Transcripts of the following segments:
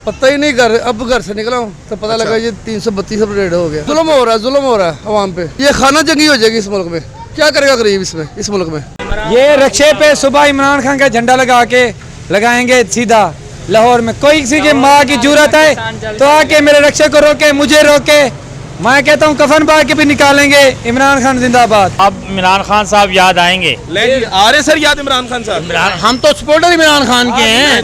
पता ही नहीं, अब घर से निकला हूँ तो पता लगा ये 332 रेट हो गया। जुल्म हो रहा है अवाम पे। ये खाना जंगी हो जाएगी इस मुल्क में। क्या करेगा गरीब इसमें, इस मुल्क में। ये रक्षे पे सुबह इमरान खान का झंडा लगा के लगाएंगे सीधा लाहौर में। कोई किसी की माँ की जरूरत है तो आके मेरे रक्षे को रोके, मुझे रोके। मैं कहता हूँ कफन पा के भी निकालेंगे। इमरान खान जिंदाबाद। अब इमरान खान साहब याद आएंगे। आ रहे सर याद इमरान खान साहब? हम तो सपोर्टर इमरान खान के हैं।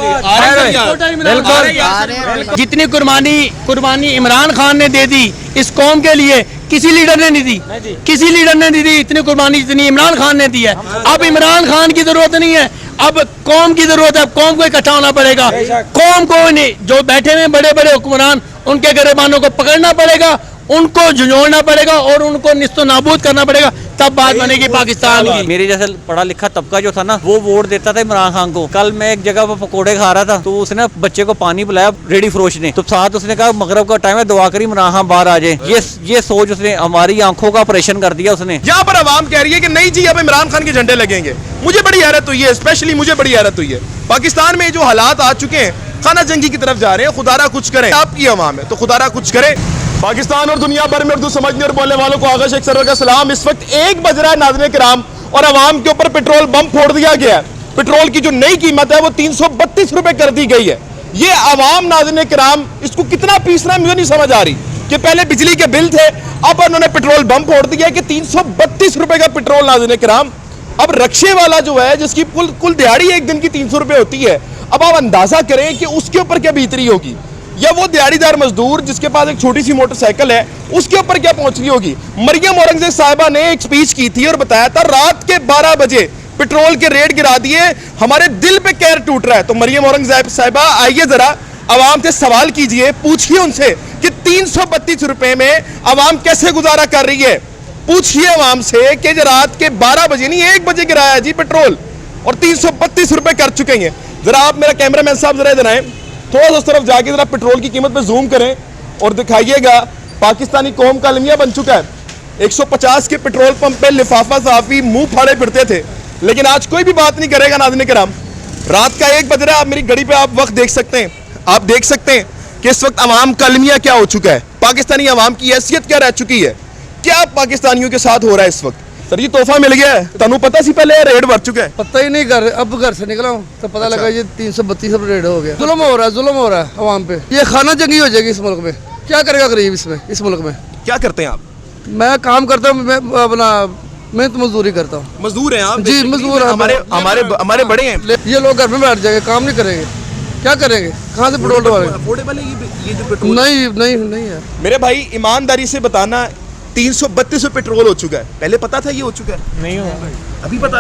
बिल्कुल। जितनी कुर्बानी इमरान खान ने दे दी इस कौम के लिए, किसी लीडर ने नहीं दी। किसी लीडर ने नहीं दी इतनी कुर्बानी जितनी इमरान खान ने दी है। अब इमरान खान की जरूरत नहीं है, अब कौम की जरूरत है। कौम को इकट्ठा होना पड़ेगा। कौम को नहीं, जो बैठे हुए बड़े बड़े हुक्मरान, उनके गिरबानों को पकड़ना पड़ेगा, उनको झुंझोड़ना पड़ेगा और उनको निस्तो नाबूद करना पड़ेगा, तब बात बनेगी पाकिस्तान की। मेरे जैसे पढ़ा लिखा तबका जो था ना, वो वोट देता था इमरान खान को। कल मैं एक जगह पर पकोड़े खा रहा था तो उसने बच्चे को पानी पिलाया, रेडी फरोश ने, तो साथ उसने कहा मगरब का टाइम है, दुआ करी इमरान खान बाहर आ जाए। ये सोच उसने हमारी आंखों का ऑपरेशन कर दिया उसने। यहाँ पर आवाम कह रही है कि नहीं जी अब इमरान खान के झंडे लगेंगे। मुझे बड़ी हैरत हुई है, स्पेशली मुझे बड़ी हैरत हुई है। पाकिस्तान में जो हालात आ चुके हैं, खाना जंगी की तरफ जा रहे हैं। खुदारा कुछ करें, आपकी अवाम है तो खुदारा कुछ करे। पाकिस्तान और दुनिया भर में उर्दू समझने और बोलने वालों को आगा शेख सरवर का सलाम। इस वक्त 1 बज रहा है नाज़रीन किराम और अवाम के ऊपर पेट्रोल बम फोड़ दिया गया है। पेट्रोल की जो नई कीमत है वो 332 रुपए कर दी गई है। ये अवाम नाज़रीन किराम इसको कितना पीसना है मुझे नहीं समझ आ रही कि पहले बिजली के बिल थे, अब उन्होंने पेट्रोल बम फोड़ दिया कि 332 रुपए का पेट्रोल नाज़रीन किराम। अब रक्षे वाला जो है जिसकी कुल दिहाड़ी एक दिन की 300 रुपए होती है, अब आप अंदाजा करें कि उसके ऊपर क्या बीतरी होगी। या वो दिहाड़ीदार मजदूर जिसके पास एक छोटी सी मोटरसाइकिल है, उसके ऊपर क्या पहुंच रही होगी। मरियम औरंगजेब साहिबा ने एक स्पीच की थी और बताया था रात के 12 बजे पेट्रोल के रेट गिरा दिए, हमारे दिल पे कहर टूट रहा है। तो मरियम औरंगजेब साहिबा आइए जरा आवाम से सवाल कीजिए, पूछिए उनसे कि 332 रुपए में आवाम कैसे गुजारा कर रही है। पूछिए आवाम से कि रात के 12 बजे नहीं 1 बजे गिराया जी पेट्रोल और 332 रुपए कर चुके हैं। जरा आप मेरा कैमरामैन साहब जरा इधर आए, थोड़ा सा उस तरफ जाके जरा पेट्रोल की कीमत पे जूम करें और दिखाइएगा। पाकिस्तानी कौम का अलमिया बन चुका है। 150 के पेट्रोल पंप पे लिफाफा साफी मुंह फाड़े फिरते थे, लेकिन आज कोई भी बात नहीं करेगा नाज़रीन किराम। रात का 1 बज रहा है, आप मेरी घड़ी पे आप वक्त देख सकते हैं। आप देख सकते हैं कि इस वक्त अवाम का अलमिया क्या हो चुका है, पाकिस्तानी अवाम की हैसियत क्या रह चुकी है, क्या पाकिस्तानियों के साथ हो रहा है इस वक्त। सर ये तोहफा मिल गया है, तनु पता सी पहले रेट बढ़ चुका है। पता ही नहीं, अब घर से निकला हूँ तो पता लगा ये 332 रेट हो गया। जुल्म हो रहा है अवाम पे। ये खाना जंगी हो जाएगी इस मुल्क में। क्या करेगा गरीब इसमें, इस मुल्क में। क्या करते हैं आप? मैं काम करता हूँ, मैं अपना मेहनत मजदूरी करता हूँ। मजदूर हैं आप? जी मजदूर है। हमारे बड़े हैं। ये लोग घर में बैठ जाएंगे, काम नहीं करेंगे, क्या करेंगे, कहाँ से पेट्रोल डलवाएंगे। ये जो पेट्रोल नहीं है मेरे भाई, ईमानदारी से बताना 332 पेट्रोल हो चुका है। पहले पता था ये हो चुका है? नहीं हो, अभी पता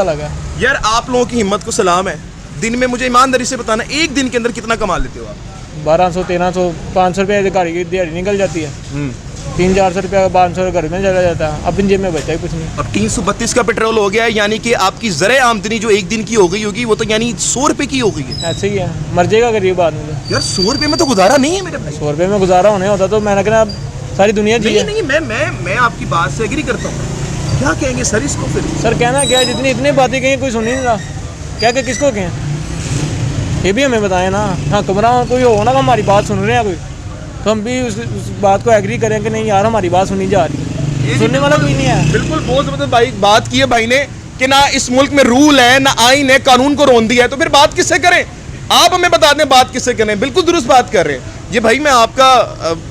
लगा। यार आप लोगों की हिम्मत को सलाम है। दिन में मुझे ईमानदारी से बताना, एक दिन के अंदर कितना कमा लेते हो आप? 1200, 1300, 500 रुपये घर की दिहाड़ी निकल जाती है। 300-400 रुपये का 500 घर में चला जाता है। अब इन जेब में बचा ही कुछ नहीं। अब 332 का पेट्रोल हो गया है, यानी कि आपकी ज़रे आमदनी जो एक दिन की हो गई होगी वो तो यानी 100 रुपये की हो गई है। ऐसे ही है, मर जाएगा गरीब आदमी। यार 100 रुपये में तो गुजारा नहीं है मेरे भाई। 100 रुपये में गुजारा होने होता तो मैंने कहना सारी दुनिया जी। नहीं, मैं आपकी बात से एग्री करता हूँ। क्या कहेंगे सर इसको फिर? सर कहना क्या है, जितनी इतनी बातें कहीं कोई सुन ही नहीं रहा। क्या किसको कहें, ये भी हमें बताएं ना। हाँ कमरा कोई हो ना हमारी बात सुन रहे हैं कोई, तो हम भी उस बात को एग्री करें कि नहीं यार हमारी बात सुनी जा रही है। सुनने वाला कोई नहीं है। बिल्कुल बहुत ज़बरदस्त भाई बात की है भाई ने कि ना इस मुल्क में रूल है, ना आइन है, कानून को रोन दिया है, तो फिर बात किससे करें? आप हमें बता दें बात किससे करें। बिल्कुल दुरुस्त बात कर रहे हैं ये भाई। मैं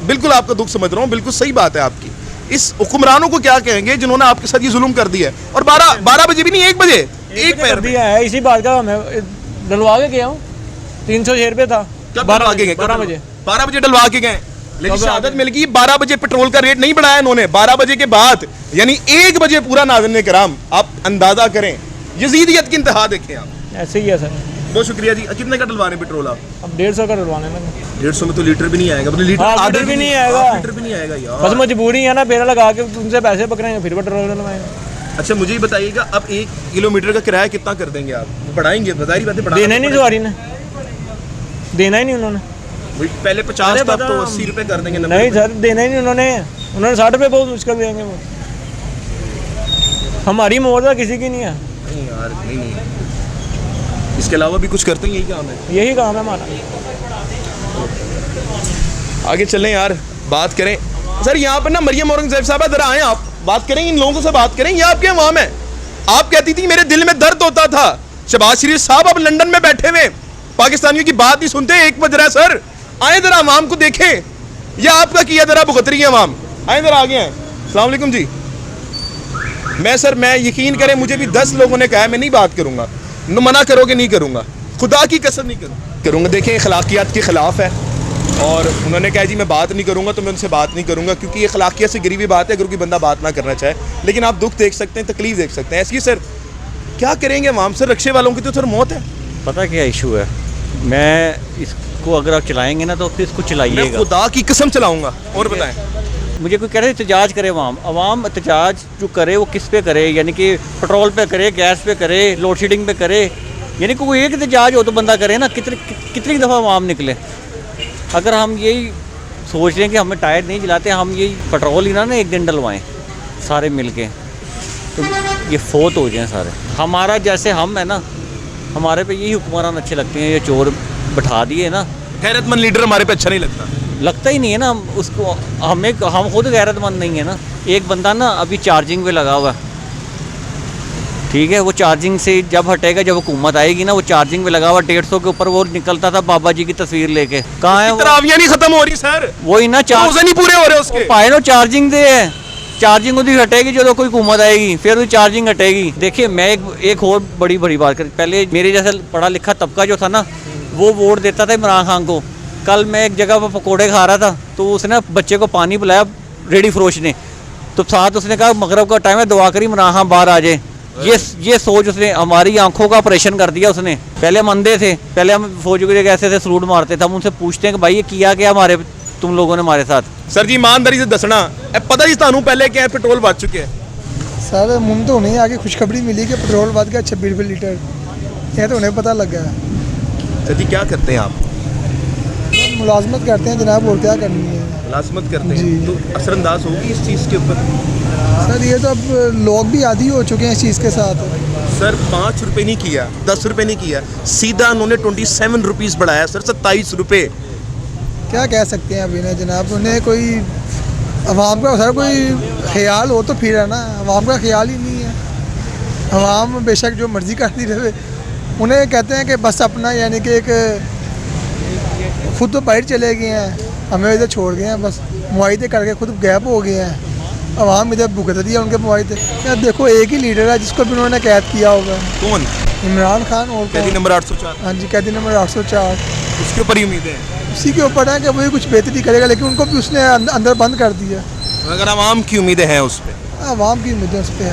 बिल्कुल आपका दुख समझ रहा हूँ, बिल्कुल सही बात है आपकी। इस हुक्मरानों को क्या कहेंगे जिन्होंने आपके साथ ये जुल्म कर दिया है। और 12 बजे भी नहीं 1 बजे एक पैर दिया है। इसी बात का मैं डलवा के गया हूँ। 306 रुपये था। 12 बजे 12 बजे डलवा के गए, लेकिन शहादत मिल गई। 12 बजे पेट्रोल का रेट नहीं बढ़ाया इन्होंने। 12 बजे के बाद यानी 1 बजे पूरा नाज़रीन किराम आप अंदाजा करें, यजीदियत की इंतहा देखें आप। ऐसे ही है सर। बहुत शुक्रिया जी। कितने का डलवाने पेट्रोल आप? अब 150 का डलवाने लगे। 150 में तो लीटर भी नहीं आएगा। लीटर भी नहीं आएगा। लीटर भी नहीं आएगा यार। बस मजबूरी है ना, फेरा लगा के तुमसे पैसे पकड़ेंगे फिर पेट्रोल डलवाएंगे। अच्छा मुझे ही बताइएगा, अब 1 किलोमीटर का किराया कितना कर देंगे आप? बढ़ाएंगे? बताइए बातें बढ़ा देना ही नहीं सवारी ने, देना ही नहीं उन्होंने। पहले 50 था, तो 80 रुपए कर देंगे। नहीं सर देना ही नहीं उन्होंने 60 रुपये बहुत मुश्किल देंगे वो। हमारी मोहर किसी की नहीं है। नहीं यार नहीं। इसके अलावा भी कुछ करते हैं, यही काम है? यही काम है हमारा। आगे चलें यार, बात करें सर। यहाँ पर ना मरियम औरंगजेब साहब इधर आए, आप बात करें, इन लोगों से बात करें। ये आपके अवाम है। आप कहती थी मेरे दिल में दर्द होता था। शहबाज शरीफ साहब अब लंदन में बैठे हुए पाकिस्तानियों की बात नहीं सुनते, एक बज रहा है सर। आए जरा अवाम को देखें, यह आपका किया जरा भुगतरी है अवाम। आए जरा आगे हैं। अस्सलाम वालेकुम जी। मैं यकीन करें, मुझे भी 10 लोगों ने कहा मैं नहीं बात करूंगा। मना करोगे नहीं करूंगा, खुदा की कसम नहीं करूंगा। देखिए अखलाकियात के खिलाफ है और उन्होंने कहा जी मैं बात नहीं करूंगा, तो मैं उनसे बात नहीं करूंगा, क्योंकि ये अखलाकियत से गिरी हुई बात है अगर कोई बंदा बात ना करना चाहे। लेकिन आप दुख देख सकते हैं, तकलीफ देख सकते हैं। ऐसी सर क्या करेंगे अवाम सर? रक्शे वालों की तो सर मौत है। पता क्या इशू है, मैं इसको अगर आप चलाएंगे ना तो फिर इसको मैं चलाइएगा। खुदा की कसम चलाऊंगा। और बताएं, मुझे कोई कह रहे एहतजाज करे अवाम एहतजाज जो करे वो किस पे करे, यानी कि पेट्रोल पे करे, गैस पे करे, लोड शेडिंग पे करे, यानी कोई एक एहतजाज हो तो बंदा करे ना। कितनी दफ़ा अवाम निकले। अगर हम यही सोच रहे हैं कि हमें टायर नहीं जलाते, हम यही पेट्रोल ही ना एक दिन डलवाएं सारे मिल के, तो ये फोत हो जाएं सारे। हमारा जैसे हम है ना, हमारे पे यही हुक्मरान अच्छे लगते हैं। ये चोर बैठा दिए ना, गैरतमंद लीडर हमारे पे अच्छा नहीं लगता ही नहीं है ना उसको। हम खुद गैरतमंद नहीं है ना। एक बंदा ना अभी चार्जिंग पे लगा हुआ है, ठीक है, वो चार्जिंग से जब हटेगा, जब हुकूमत आएगी ना, वो चार्जिंग पे लगा हुआ 150 के ऊपर वो निकलता था बाबा जी की तस्वीर लेके। कहाँ है वो? तरावियां नहीं खत्म हो रही सर, वही ना, रोजे नहीं पूरे हो रहे उसके। पाए नो चार्जिंग दे है, चार्जिंग उधर हटेगी जो कोई हुकूमत आएगी, फिर वो चार्जिंग हटेगी। देखिए मैं एक और बड़ी बात कर, पहले मेरे जैसा पढ़ा लिखा तबका जो था ना, वो वोट देता था इमरान खान को। कल मैं एक जगह पर पकौड़े खा रहा था, तो उसने बच्चे को पानी पिलाया रेडी फरोश ने, तो साथ उसने कहा मगरब का टाइम है, दुआ करी इमरान खान बाहर आ जाए। ये सोच उसने हमारी आंखों का ऑपरेशन कर दिया उसने। पहले हम अंधे थे, पहले हम फौजी को ऐसे ऐसे सलूट मारते थे। हम उनसे पूछते हैं कि भाई ये किया क्या हमारे तुम लोगों ने हमारे साथ? सर जी ईमानदारी से दसना पता जी थानू पहले क्या पेट्रोल बच चुके हैं? सर मुन तो नहीं आगे खुशखबरी मिली कि पेट्रोल बढ़ गया 26 रुपये लीटर, यह तो उन्हें पता लग गया। सर जी क्या करते हैं आप? मुलाजमत करते हैं जनाब, और क्या करनी है। मुलाजमत करते जी। हैं तो असरअंदाज होगी इस चीज़ के ऊपर? सर ये तो अब लोग भी आदी हो चुके हैं इस चीज़ के साथ। सर 5 रुपये नहीं किया, 10 रुपये नहीं किया, सीधा उन्होंने 27 रुपीज़ बढ़ाया सर, 27 रुपये। क्या कह सकते हैं अभी ना जनाब, उन्हें कोई अवाम का सर कोई ख्याल हो तो फिर है ना, अवाम का ख्याल ही नहीं है। अवाम बेशक जो मर्ज़ी करती रहे, उन्हें कहते हैं कि बस अपना, यानी कि एक खुद तो बाहर चले गए हैं, हमें इधर छोड़ गए हैं, बस मुआहिदे करके खुद गैप हो गए हैं। अवाम इधर भुगत दिया उनके मुआहिदे। यार देखो एक ही लीडर है जिसको भी उन्होंने कैद किया होगा। कौन? इमरान खान। और कैदी नंबर 804। हाँ जी, कैदी नंबर 804। उसके ऊपर ही उम्मीदें हैं, उसी के ऊपर है कि वही कुछ बेहतरी करेगा, लेकिन उनको भी उसने अंदर बंद कर दिया। अगर आवाम की उम्मीदें हैं उस पर, अवाम की उम्मीदें उस पर है।